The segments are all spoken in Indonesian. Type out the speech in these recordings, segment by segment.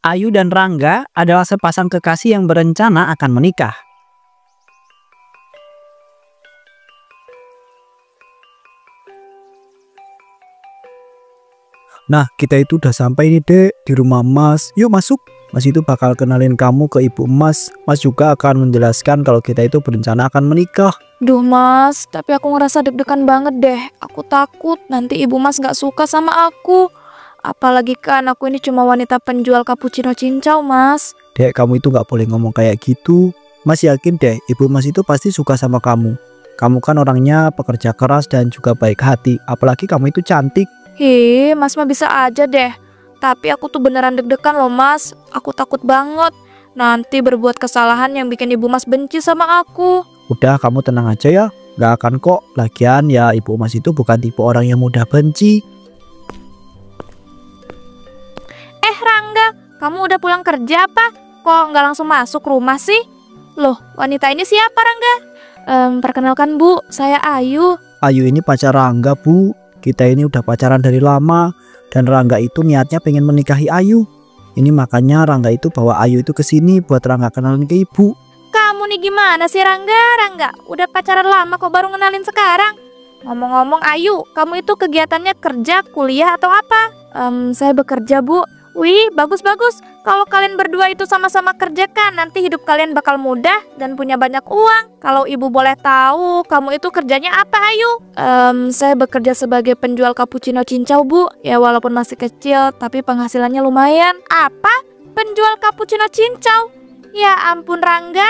Ayu dan Rangga adalah sepasang kekasih yang berencana akan menikah. Nah, kita itu udah sampai nih, Dek, di rumah Mas. Yuk masuk. Mas itu bakal kenalin kamu ke ibu Mas. Mas juga akan menjelaskan kalau kita itu berencana akan menikah. Duh Mas, tapi aku ngerasa deg-degan banget deh. Aku takut nanti ibu Mas gak suka sama aku. Apalagi kan aku ini cuma wanita penjual cappuccino cincau, Mas. Dek, kamu itu gak boleh ngomong kayak gitu. Mas yakin deh, ibu Mas itu pasti suka sama kamu. Kamu kan orangnya pekerja keras dan juga baik hati. Apalagi kamu itu cantik. Mas mah bisa aja deh. Tapi aku tuh beneran deg-degan loh Mas. Aku takut banget nanti berbuat kesalahan yang bikin ibu Mas benci sama aku. Udah, kamu tenang aja ya. Gak akan kok. Lagian ya ibu Mas itu bukan tipe orang yang mudah benci. Rangga, kamu udah pulang kerja apa? Kok nggak langsung masuk rumah sih? Loh, wanita ini siapa Rangga? Perkenalkan Bu, saya Ayu. Ayu ini pacar Rangga, Bu. Kita ini udah pacaran dari lama. Dan Rangga itu niatnya pengen menikahi Ayu. Ini makanya Rangga itu bawa Ayu itu ke sini buat Rangga kenalin ke ibu. Kamu nih gimana sih Rangga? Udah pacaran lama kok baru kenalin sekarang? Ngomong-ngomong Ayu, kamu itu kegiatannya kerja, kuliah atau apa? Saya bekerja Bu. Wih, bagus-bagus. Kalau kalian berdua itu sama-sama kerja kan, nanti hidup kalian bakal mudah dan punya banyak uang. Kalau ibu boleh tahu, kamu itu kerjanya apa, Ayu? Saya bekerja sebagai penjual cappuccino cincau, Bu. Ya walaupun masih kecil, tapi penghasilannya lumayan. Apa? Penjual cappuccino cincau? Ya ampun Rangga.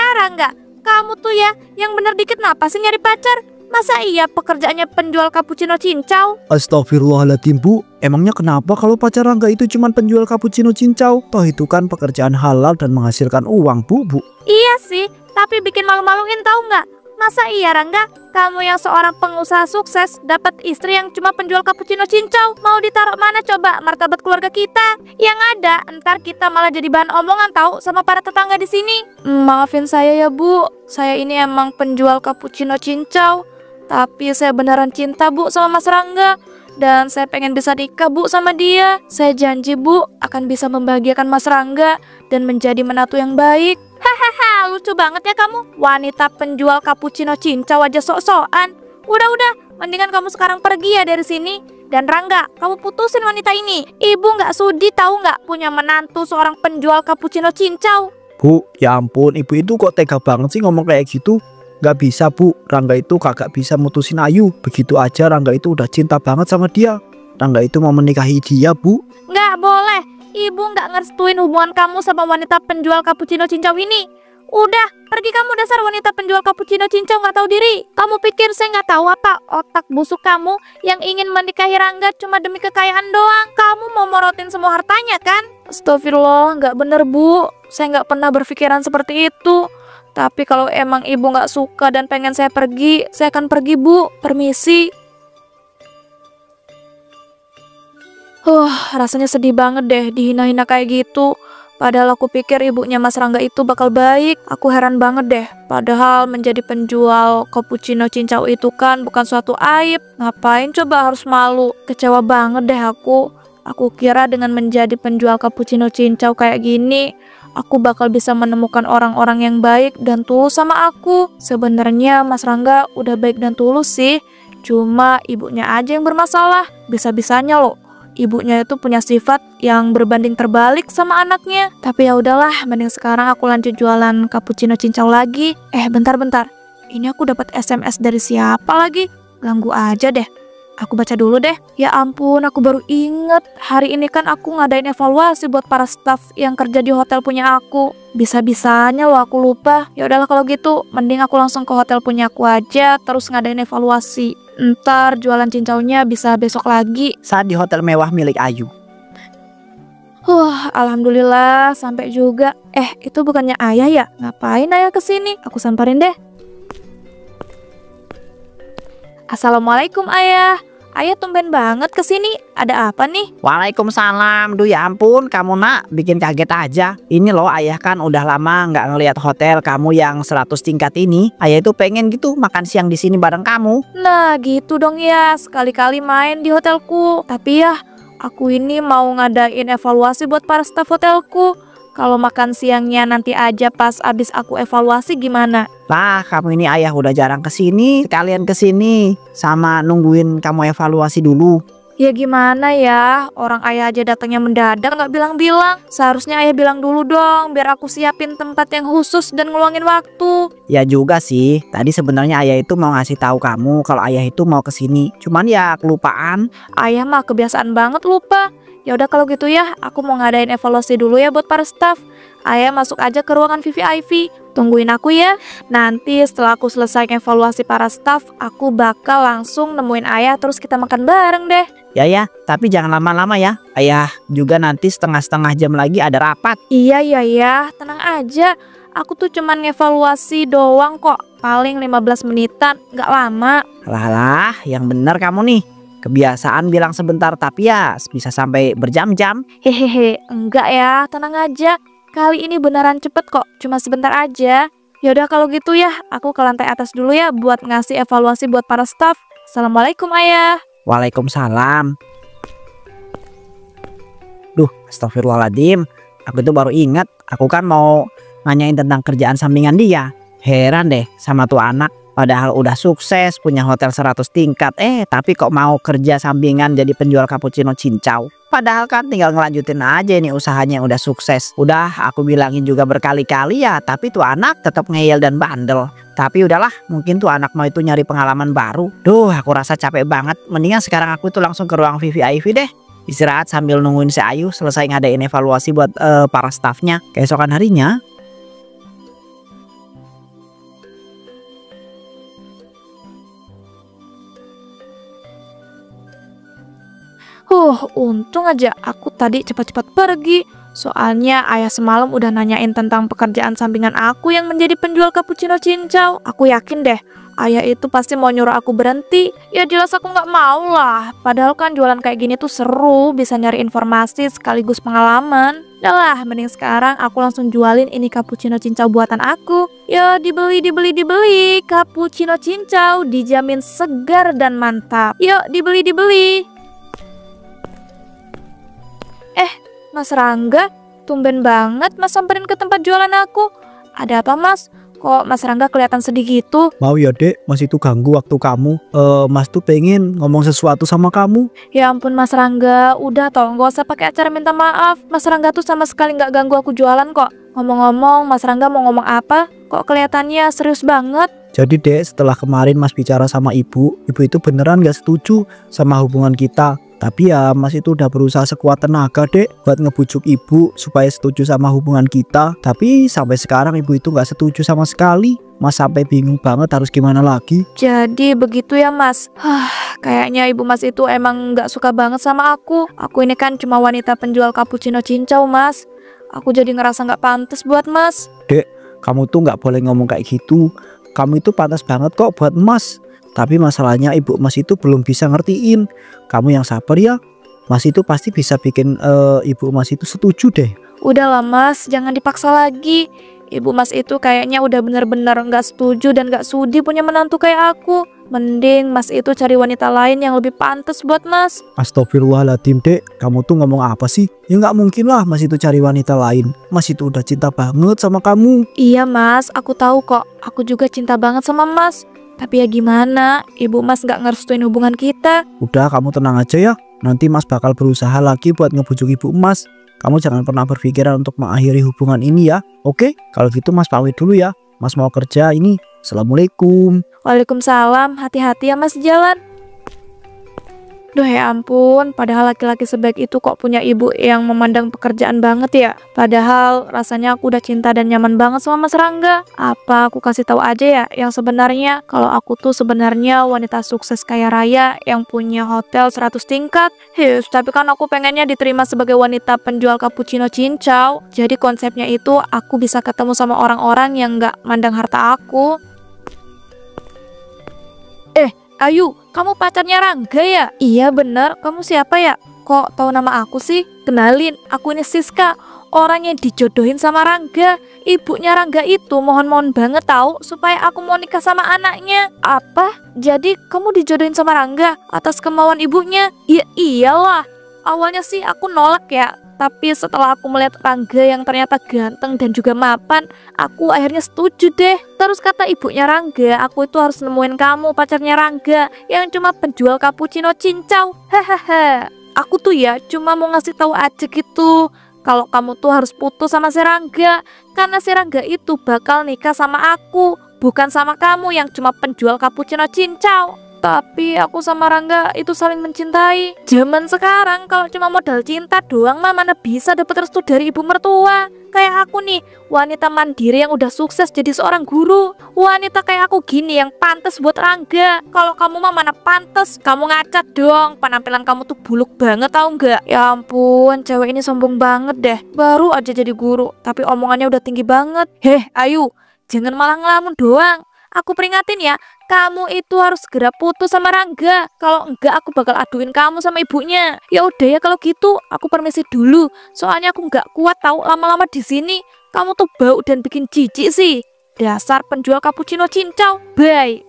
Kamu tuh ya, yang bener dikit kenapa sih nyari pacar? Masa iya pekerjaannya penjual cappuccino cincau? Astagfirullahaladzim, Bu. Emangnya kenapa kalau pacar Rangga itu cuma penjual cappuccino cincau? Toh itu kan pekerjaan halal dan menghasilkan uang, Bu. Iya sih, tapi bikin malu-maluin tahu nggak? Masa iya Rangga, kamu yang seorang pengusaha sukses dapat istri yang cuma penjual cappuccino cincau? Mau ditaruh mana coba martabat keluarga kita? Yang ada, ntar kita malah jadi bahan omongan tahu sama para tetangga di sini. Maafin saya ya Bu, saya ini emang penjual cappuccino cincau. Tapi saya beneran cinta Bu sama Mas Rangga. Dan saya pengen bisa nikah Bu sama dia. Saya janji Bu akan bisa membahagiakan Mas Rangga dan menjadi menantu yang baik. Hahaha, lucu banget ya kamu. Wanita penjual cappuccino cincau aja sok-sokan. Udah, mendingan kamu sekarang pergi ya dari sini. Dan Rangga, kamu putusin wanita ini. Ibu nggak sudi tahu nggak punya menantu seorang penjual cappuccino cincau. Bu, ya ampun, ibu itu kok tega banget sih ngomong kayak gitu. Gak bisa Bu, Rangga itu kagak bisa mutusin Ayu. Begitu aja Rangga itu udah cinta banget sama dia. Rangga itu mau menikahi dia Bu. Nggak boleh, ibu nggak ngerestuin hubungan kamu sama wanita penjual cappuccino cincau ini. Udah, pergi kamu dasar wanita penjual cappuccino cincau nggak tahu diri. Kamu pikir saya nggak tahu apa otak busuk kamu yang ingin menikahi Rangga cuma demi kekayaan doang? Kamu mau morotin semua hartanya kan? Astagfirullah, nggak bener Bu. Saya nggak pernah berpikiran seperti itu. Tapi kalau emang ibu nggak suka dan pengen saya pergi, saya akan pergi Bu. Permisi. Rasanya sedih banget deh dihina-hina kayak gitu. Padahal aku pikir ibunya Mas Rangga itu bakal baik. Aku heran banget deh. Padahal menjadi penjual cappuccino cincau itu kan bukan suatu aib. Ngapain coba harus malu? Kecewa banget deh aku. Aku kira dengan menjadi penjual cappuccino cincau kayak gini, aku bakal bisa menemukan orang-orang yang baik dan tulus sama aku. Sebenarnya Mas Rangga udah baik dan tulus sih. Cuma ibunya aja yang bermasalah. Bisa-bisanya loh ibunya itu punya sifat yang berbanding terbalik sama anaknya. Tapi ya udahlah, mending sekarang aku lanjut jualan cappuccino cincau lagi. Bentar. Ini aku dapat SMS dari siapa lagi? Ganggu aja deh. Aku baca dulu deh. Ya ampun, aku baru inget. Hari ini kan aku ngadain evaluasi buat para staff yang kerja di hotel punya aku. Bisa-bisanya loh aku lupa. Ya udahlah kalau gitu, mending aku langsung ke hotel punya aku aja, terus ngadain evaluasi. Ntar jualan cincaunya bisa besok lagi. Saat di hotel mewah milik Ayu. Alhamdulillah sampai juga. Itu bukannya ayah ya? Ngapain ayah kesini? Aku samperin deh. Assalamualaikum ayah. Ayah tumben banget kesini. Ada apa nih? Waalaikumsalam. Duh ya ampun, kamu nak bikin kaget aja. Ini loh ayah kan udah lama nggak ngelihat hotel kamu yang 100 tingkat ini. Ayah itu pengen gitu makan siang di sini bareng kamu. Nah gitu dong ya. Sekali-kali main di hotelku. Tapi ya Aku ini mau ngadain evaluasi buat para staf hotelku. Kalau makan siangnya nanti aja pas abis aku evaluasi gimana? Lah, kamu ini ayah udah jarang kesini, sekalian kesini sama nungguin kamu evaluasi dulu. Ya gimana ya, orang ayah aja datangnya mendadak nggak bilang-bilang. Seharusnya ayah bilang dulu dong, biar aku siapin tempat yang khusus dan ngeluangin waktu. Ya juga sih, tadi sebenarnya ayah itu mau ngasih tahu kamu kalau ayah itu mau kesini. Cuman ya kelupaan. Ayah mah kebiasaan banget lupa. Ya udah kalau gitu ya, aku mau ngadain evaluasi dulu ya buat para staff. Ayah masuk aja ke ruangan VVIP. Tungguin aku ya. Nanti setelah aku selesai evaluasi para staff, aku bakal langsung nemuin ayah terus kita makan bareng deh. Ya, tapi jangan lama-lama ya. Ayah juga nanti setengah-setengah jam lagi ada rapat. Iya, tenang aja. Aku tuh cuman ngevaluasi doang kok. Paling 15 menitan, nggak lama. Lah, yang bener kamu nih. Kebiasaan bilang sebentar tapi ya bisa sampai berjam-jam. Hehehe, enggak ya, tenang aja. Kali ini beneran cepet kok, cuma sebentar aja. Yaudah kalau gitu ya, aku ke lantai atas dulu ya buat ngasih evaluasi buat para staff. Assalamualaikum ayah. Waalaikumsalam. Duh, astagfirullahaladzim. Aku tuh baru ingat, aku kan mau nanyain tentang kerjaan sampingan dia. Heran deh sama tuh anak. Padahal udah sukses punya hotel 100 tingkat. Tapi kok mau kerja sampingan jadi penjual cappuccino cincau. Padahal kan tinggal ngelanjutin aja ini usahanya yang udah sukses. Udah aku bilangin juga berkali-kali ya. Tapi tuh anak tetap ngeyel dan bandel. Tapi udahlah, mungkin tuh anak mau itu nyari pengalaman baru. Duh, aku rasa capek banget. Mendingan sekarang aku tuh langsung ke ruang VVIP deh. Istirahat sambil nungguin si Ayu selesai ngadain evaluasi buat para staffnya. Keesokan harinya. Untung aja aku tadi cepat-cepat pergi. Soalnya ayah semalam udah nanyain tentang pekerjaan sampingan aku yang menjadi penjual cappuccino cincau. Aku yakin deh, ayah itu pasti mau nyuruh aku berhenti. Ya jelas aku nggak mau lah. Padahal kan jualan kayak gini tuh seru, bisa nyari informasi sekaligus pengalaman. Udah lah, mending sekarang aku langsung jualin ini cappuccino cincau buatan aku. Ya dibeli. Cappuccino cincau dijamin segar dan mantap. Yuk dibeli. Mas Rangga, tumben banget Mas samperin ke tempat jualan aku. Ada apa Mas? Kok Mas Rangga kelihatan sedih gitu? Mau ya dek, Mas itu ganggu waktu kamu. Mas tuh pengen ngomong sesuatu sama kamu. Ya ampun Mas Rangga, udah toh nggak usah pakai acara minta maaf. Mas Rangga tuh sama sekali nggak ganggu aku jualan kok. Ngomong-ngomong, Mas Rangga mau ngomong apa? Kok kelihatannya serius banget? Jadi dek, setelah kemarin Mas bicara sama ibu itu beneran gak setuju sama hubungan kita. Tapi ya Mas itu udah berusaha sekuat tenaga dek buat ngebujuk ibu supaya setuju sama hubungan kita. Tapi sampai sekarang ibu itu gak setuju sama sekali. Mas sampai bingung banget harus gimana lagi. Jadi begitu ya Mas. Kayaknya ibu Mas itu emang gak suka banget sama aku. Aku ini kan cuma wanita penjual cappuccino cincau Mas. Aku jadi ngerasa gak pantas buat Mas. Dek, kamu tuh gak boleh ngomong kayak gitu. Kamu itu pantas banget kok buat Mas. Tapi masalahnya ibu Mas itu belum bisa ngertiin. Kamu yang sabar ya. Mas itu pasti bisa bikin ibu Mas itu setuju deh. Udahlah Mas, jangan dipaksa lagi. Ibu Mas itu kayaknya udah bener-bener gak setuju dan gak sudi punya menantu kayak aku. Mending Mas itu cari wanita lain yang lebih pantas buat Mas. Astagfirullahaladzim dek, kamu tuh ngomong apa sih? Ya nggak mungkin lah Mas itu cari wanita lain. Mas itu udah cinta banget sama kamu. Iya Mas, aku tahu kok. Aku juga cinta banget sama Mas. Tapi ya gimana, ibu Mas gak ngerestuin hubungan kita. Udah kamu tenang aja ya. Nanti Mas bakal berusaha lagi buat ngebujuk ibu Mas. Kamu jangan pernah berpikiran untuk mengakhiri hubungan ini ya. Oke, kalau gitu Mas pamit dulu ya. Mas mau kerja ini. Assalamualaikum. Waalaikumsalam, hati-hati ya Mas jalan. Duh ya ampun, padahal laki-laki sebaik itu kok punya ibu yang memandang pekerjaan banget ya. Padahal rasanya aku udah cinta dan nyaman banget sama Mas Rangga. Apa aku kasih tahu aja ya yang sebenarnya? Kalau aku tuh sebenarnya wanita sukses kaya raya yang punya hotel 100 tingkat. Tapi kan aku pengennya diterima sebagai wanita penjual cappuccino cincau. Jadi konsepnya itu aku bisa ketemu sama orang-orang yang gak mandang harta aku. Ayu, kamu pacarnya Rangga ya? Iya bener, kamu siapa ya? Kok tahu nama aku sih? Kenalin, aku ini Siska, orang yang dijodohin sama Rangga. Ibunya Rangga itu mohon-mohon banget tahu supaya aku mau nikah sama anaknya. Apa? Jadi kamu dijodohin sama Rangga atas kemauan ibunya? Ya iyalah. Awalnya sih aku nolak ya, tapi setelah aku melihat Rangga yang ternyata ganteng dan juga mapan, aku akhirnya setuju deh. Terus kata ibunya Rangga, aku itu harus nemuin kamu pacarnya Rangga yang cuma penjual cappuccino cincau. Hahaha. Aku tuh ya cuma mau ngasih tahu aja gitu. Kalau kamu tuh harus putus sama si Rangga, karena si Rangga itu bakal nikah sama aku, bukan sama kamu yang cuma penjual cappuccino cincau. Tapi aku sama Rangga itu saling mencintai. Zaman sekarang kalau cuma modal cinta doang mah mana bisa dapet restu dari ibu mertua. Kayak aku nih, wanita mandiri yang udah sukses jadi seorang guru. Wanita kayak aku gini yang pantas buat Rangga. Kalau kamu mah mana pantas, kamu ngaca dong. Penampilan kamu tuh buluk banget tau nggak? Ya ampun, cewek ini sombong banget deh. Baru aja jadi guru, tapi omongannya udah tinggi banget. Heh, ayo, jangan malah ngelamun doang. Aku peringatin ya, kamu itu harus segera putus sama Rangga. Kalau enggak aku bakal aduin kamu sama ibunya. Ya udah ya kalau gitu, aku permisi dulu. Soalnya aku nggak kuat tahu lama-lama di sini. Kamu tuh bau dan bikin jijik sih. Dasar penjual cappuccino cincau. Bye.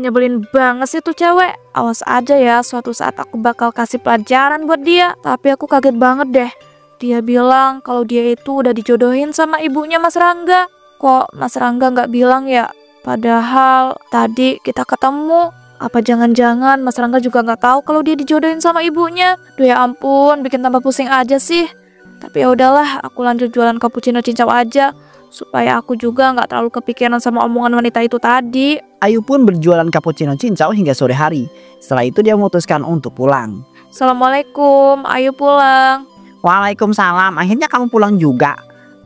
Nyebelin banget sih tuh cewek. Awas aja ya, suatu saat aku bakal kasih pelajaran buat dia. Tapi aku kaget banget deh. Dia bilang kalau dia itu udah dijodohin sama ibunya Mas Rangga. Kok Mas Rangga nggak bilang ya? Padahal tadi kita ketemu. Apa jangan-jangan Mas Rangga juga nggak tahu kalau dia dijodohin sama ibunya? Duh ya ampun, bikin tambah pusing aja sih. Tapi ya udahlah, aku lanjut jualan cappuccino cincau aja. Supaya aku juga nggak terlalu kepikiran sama omongan wanita itu tadi. Ayu pun berjualan cappuccino cincau hingga sore hari. Setelah itu dia memutuskan untuk pulang. Assalamualaikum, ayo pulang. Waalaikumsalam, akhirnya kamu pulang juga.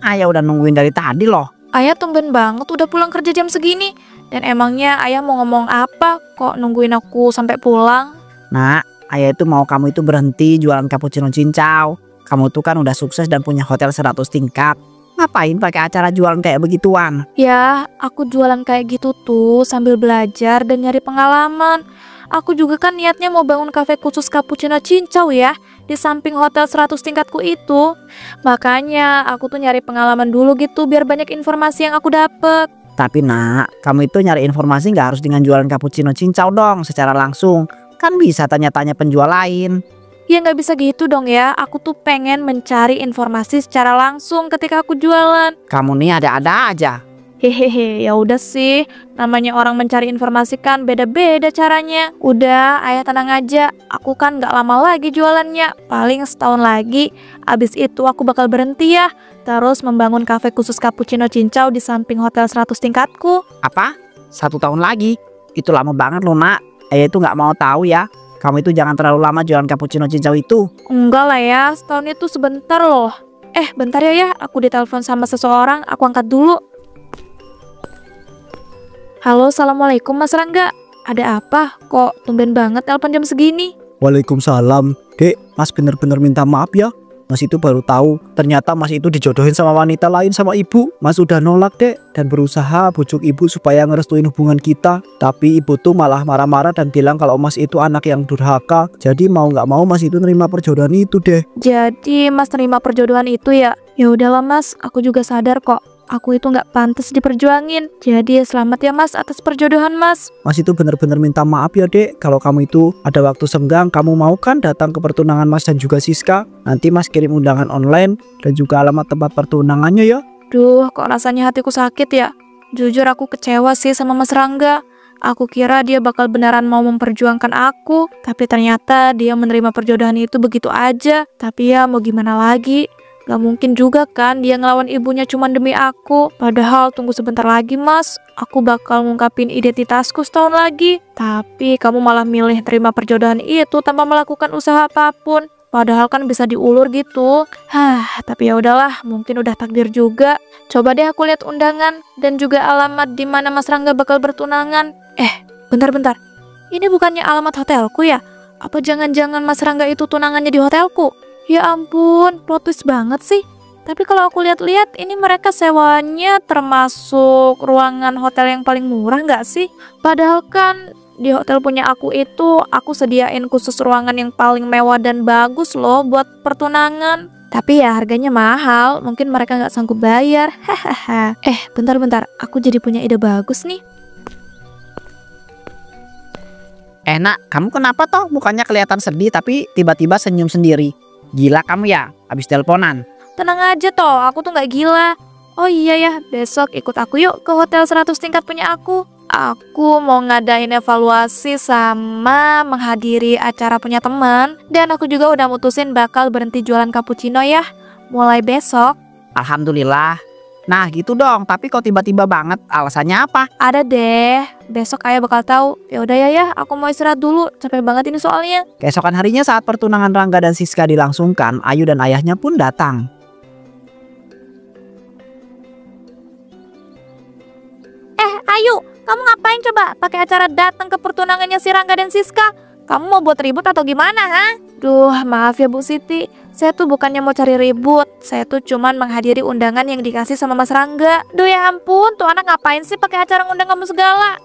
Ayah udah nungguin dari tadi loh. Ayah tumben banget udah pulang kerja jam segini. Dan emangnya ayah mau ngomong apa kok nungguin aku sampai pulang? Nak, ayah itu mau kamu itu berhenti jualan cappuccino cincau. Kamu tuh kan udah sukses dan punya hotel 100 tingkat. Ngapain pakai acara jualan kayak begituan? Ya, aku jualan kayak gitu tuh sambil belajar dan nyari pengalaman. Aku juga kan niatnya mau bangun kafe khusus cappuccino cincau ya, di samping hotel 100 tingkatku itu. Makanya aku tuh nyari pengalaman dulu gitu biar banyak informasi yang aku dapet. Tapi nak, kamu itu nyari informasi nggak harus dengan jualan cappuccino cincau dong secara langsung. Kan bisa tanya-tanya penjual lain. Ya nggak bisa gitu dong ya, aku tuh pengen mencari informasi secara langsung ketika aku jualan. Kamu nih ada-ada aja. Hehehe, ya udah sih, namanya orang mencari informasi kan beda-beda caranya. Udah, ayah tenang aja, aku kan gak lama lagi jualannya, paling setahun lagi. Abis itu aku bakal berhenti ya, terus membangun kafe khusus cappuccino cincau di samping hotel 100 tingkatku. Apa? 1 tahun lagi? Itu lama banget loh nak. Ayah itu gak mau tahu ya. Kamu itu jangan terlalu lama jualan cappuccino cincau itu. Enggak lah ya, setahun itu sebentar loh. Bentar ya, aku ditelepon sama seseorang, aku angkat dulu. Halo, assalamualaikum Mas Rangga. Ada apa? Kok tumben banget telepon jam segini? Waalaikumsalam. Dek, Mas bener-bener minta maaf ya. Mas itu baru tahu ternyata Mas itu dijodohin sama wanita lain sama ibu. Mas udah nolak dek dan berusaha bujuk ibu supaya ngerestuin hubungan kita. Tapi ibu tuh malah marah-marah dan bilang kalau Mas itu anak yang durhaka. Jadi mau nggak mau Mas itu nerima perjodohan itu deh. Jadi Mas terima perjodohan itu ya? Ya udahlah Mas, aku juga sadar kok. Aku itu nggak pantas diperjuangin. Jadi selamat ya Mas atas perjodohan Mas. Mas itu bener-bener minta maaf ya dek. Kalau kamu itu ada waktu senggang, kamu mau kan datang ke pertunangan Mas dan juga Siska? Nanti Mas kirim undangan online dan juga alamat tempat pertunangannya ya. Duh, kok rasanya hatiku sakit ya. Jujur aku kecewa sih sama Mas Rangga. Aku kira dia bakal beneran mau memperjuangkan aku. Tapi ternyata dia menerima perjodohan itu begitu aja. Tapi ya mau gimana lagi. Gak mungkin juga kan dia ngelawan ibunya cuma demi aku. Padahal tunggu sebentar lagi Mas, aku bakal ngungkapin identitasku setahun lagi. Tapi kamu malah milih terima perjodohan itu tanpa melakukan usaha apapun. Padahal kan bisa diulur gitu. Tapi ya udahlah, mungkin udah takdir juga. Coba deh aku lihat undangan dan juga alamat di mana Mas Rangga bakal bertunangan. Bentar. Ini bukannya alamat hotelku ya? Apa jangan-jangan Mas Rangga itu tunangannya di hotelku? Ya ampun, plot twist banget sih. Tapi kalau aku lihat-lihat, ini mereka sewanya termasuk ruangan hotel yang paling murah nggak sih? Padahal kan di hotel punya aku itu, aku sediain khusus ruangan yang paling mewah dan bagus loh buat pertunangan. Tapi ya harganya mahal, mungkin mereka nggak sanggup bayar. Hahaha. Bentar, aku jadi punya ide bagus nih. Nak, kamu kenapa toh? Mukanya kelihatan sedih tapi tiba-tiba senyum sendiri. Gila kamu ya, habis teleponan. Tenang aja toh, aku tuh nggak gila. Oh iya ya, besok ikut aku yuk ke hotel 100 tingkat punya aku. Aku mau ngadain evaluasi sama menghadiri acara punya teman. Dan aku juga udah mutusin bakal berhenti jualan cappuccino ya, mulai besok. Alhamdulillah. Nah gitu dong, tapi kok tiba-tiba banget, alasannya apa? Ada deh, besok ayah bakal tahu. Ya udah ya, aku mau istirahat dulu, capek banget ini soalnya. Keesokan harinya saat pertunangan Rangga dan Siska dilangsungkan, Ayu dan ayahnya pun datang. Ayu, kamu ngapain coba pakai acara datang ke pertunangannya si Rangga dan Siska? Kamu mau buat ribut atau gimana, ha? Duh, maaf ya Bu Siti. Saya tuh bukannya mau cari ribut. Saya tuh cuman menghadiri undangan yang dikasih sama Mas Rangga. Duh ya ampun, tuh anak ngapain sih pakai acara ngundang kamu segala?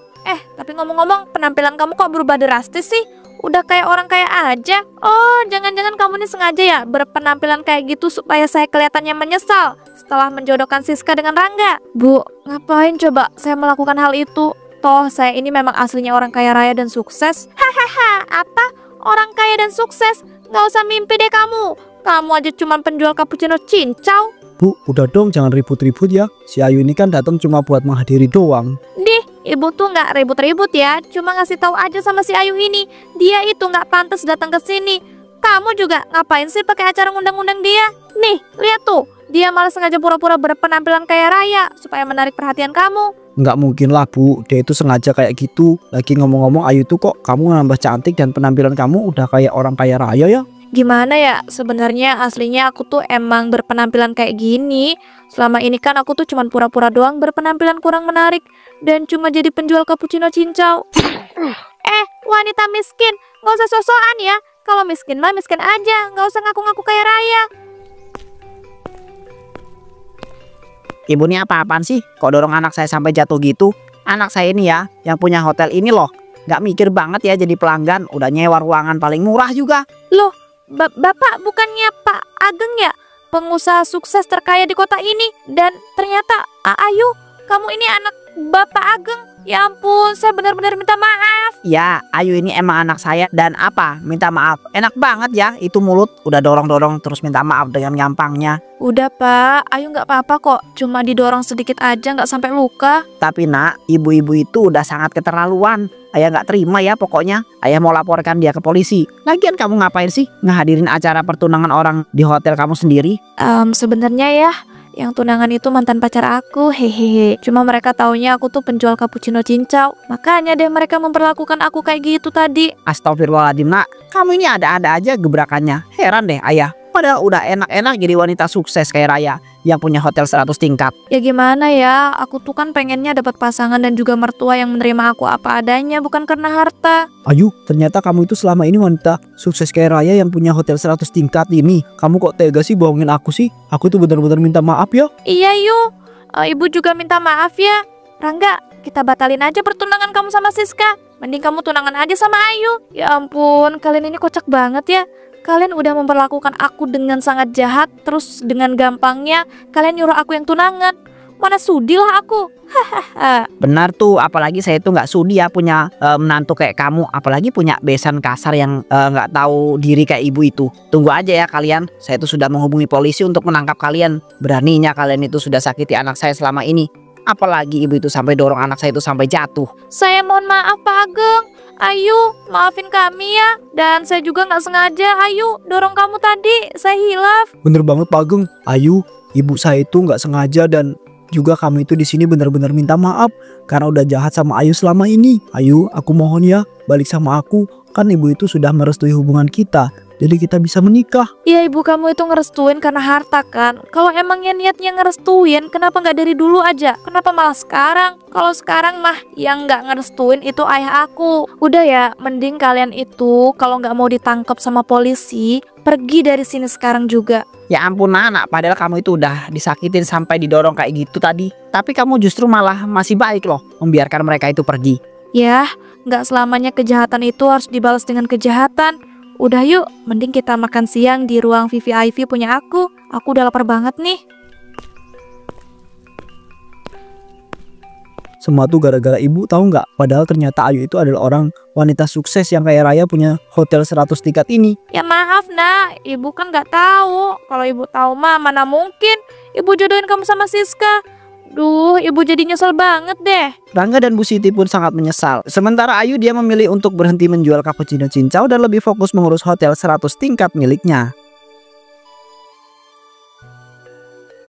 Tapi ngomong-ngomong, penampilan kamu kok berubah drastis sih? Udah kayak orang kaya aja. Oh, jangan-jangan kamu ini sengaja ya berpenampilan kayak gitu supaya saya kelihatannya menyesal setelah menjodohkan Siska dengan Rangga. Bu, ngapain coba saya melakukan hal itu? Toh saya ini memang aslinya orang kaya raya dan sukses. Hahaha, apa? Orang kaya dan sukses? Nggak usah mimpi deh kamu. Kamu aja cuma penjual cappuccino cincau. Bu, udah dong jangan ribut-ribut ya. Si Ayu ini kan datang cuma buat menghadiri doang. Dih, ibu tuh nggak ribut-ribut ya. Cuma ngasih tahu aja sama si Ayu ini. Dia itu nggak pantas datang ke sini. Kamu juga ngapain sih pakai acara ngundang-ngundang dia? Nih, lihat tuh. Dia malah sengaja pura-pura berpenampilan kaya raya supaya menarik perhatian kamu. Nggak mungkin lah Bu, dia itu sengaja kayak gitu. Lagi ngomong-ngomong Ayu tuh kok kamu nambah cantik dan penampilan kamu udah kayak orang kaya raya ya. Gimana ya, sebenarnya aslinya aku tuh emang berpenampilan kayak gini. Selama ini kan aku tuh cuma pura-pura doang berpenampilan kurang menarik dan cuma jadi penjual cappuccino cincau. Wanita miskin, nggak usah sosokan ya. Kalau miskin mah miskin aja, nggak usah ngaku-ngaku kaya raya. Ibu ini apa-apaan sih? Kok dorong anak saya sampai jatuh gitu? Anak saya ini ya, yang punya hotel ini loh. Nggak mikir banget ya jadi pelanggan, udah nyewa ruangan paling murah juga. Loh, Bapak bukannya Pak Ageng ya? Pengusaha sukses terkaya di kota ini. Dan ternyata Ayu, kamu ini anak Bapak Ageng. Ya ampun, saya benar-benar minta maaf. Ya, Ayu ini emang anak saya dan apa? Minta maaf. Enak banget ya, itu mulut udah dorong-dorong terus minta maaf dengan gampangnya. Udah Pak, Ayu nggak apa-apa kok. Cuma didorong sedikit aja, nggak sampai luka. Tapi nak, ibu-ibu itu udah sangat keterlaluan. Ayah nggak terima ya pokoknya. Ayah mau laporkan dia ke polisi. Lagian kamu ngapain sih ngehadirin acara pertunangan orang di hotel kamu sendiri? Sebenarnya ya, yang tunangan itu mantan pacar aku, hehehe. Cuma mereka taunya aku tuh penjual cappuccino cincau. Makanya deh mereka memperlakukan aku kayak gitu tadi. Astagfirullahaladzim nak, kamu ini ada-ada aja gebrakannya. Heran deh ayah. Padahal udah enak-enak jadi wanita sukses kayak Raya yang punya hotel 100 tingkat. Ya gimana ya, aku tuh kan pengennya dapat pasangan dan juga mertua yang menerima aku apa adanya, bukan karena harta. Ayu, ternyata kamu itu selama ini wanita sukses kayak Raya yang punya hotel 100 tingkat ini. Kamu kok tega sih bohongin aku sih? Aku tuh benar-benar minta maaf ya. Iya Yu, ibu juga minta maaf ya. Rangga, kita batalin aja pertunangan kamu sama Siska. Mending kamu tunangan aja sama Ayu. Ya ampun, kalian ini kocak banget ya. Kalian udah memperlakukan aku dengan sangat jahat. Terus dengan gampangnya kalian nyuruh aku yang tunangan. Mana sudi lah aku. Hahaha. Benar tuh, apalagi saya tuh nggak sudi ya punya menantu kayak kamu. Apalagi punya besan kasar yang nggak tahu diri kayak ibu itu. Tunggu aja ya kalian. Saya tuh sudah menghubungi polisi untuk menangkap kalian. Beraninya kalian itu sudah sakiti anak saya selama ini. Apalagi ibu itu sampai dorong anak saya itu sampai jatuh. Saya mohon maaf Pak Ageng. Ayu, maafin kami ya. Dan saya juga nggak sengaja Ayu dorong kamu tadi. Saya hilaf. Bener banget Pak Ageng. Ayu, ibu saya itu nggak sengaja dan juga kamu itu di sini benar-benar minta maaf karena udah jahat sama Ayu selama ini. Ayu, aku mohon ya balik sama aku. Kan ibu itu sudah merestui hubungan kita. Jadi kita bisa menikah. Iya ibu kamu itu ngerestuin karena harta kan. Kalau emangnya niatnya ngerestuin, kenapa nggak dari dulu aja? Kenapa malah sekarang? Kalau sekarang mah yang nggak ngerestuin itu ayah aku. Udah ya, mending kalian itu kalau nggak mau ditangkap sama polisi, pergi dari sini sekarang juga. Ya ampun anak, padahal kamu itu udah disakitin sampai didorong kayak gitu tadi. Tapi kamu justru malah masih baik loh membiarkan mereka itu pergi. Ya, nggak selamanya kejahatan itu harus dibalas dengan kejahatan. Udah yuk, mending kita makan siang di ruang VVIP punya aku. Aku udah lapar banget nih. Semua tuh gara-gara ibu, tahu nggak? Padahal ternyata Ayu itu adalah orang wanita sukses yang kaya raya punya hotel 100 tingkat ini. Ya maaf nak, ibu kan nggak tahu. Kalau ibu tahu mah mana mungkin ibu jodohin kamu sama Siska. Duh, ibu jadi nyesel banget deh. Rangga dan Bu Siti pun sangat menyesal. Sementara Ayu dia memilih untuk berhenti menjual cappuccino cincau dan lebih fokus mengurus hotel 100 tingkat miliknya.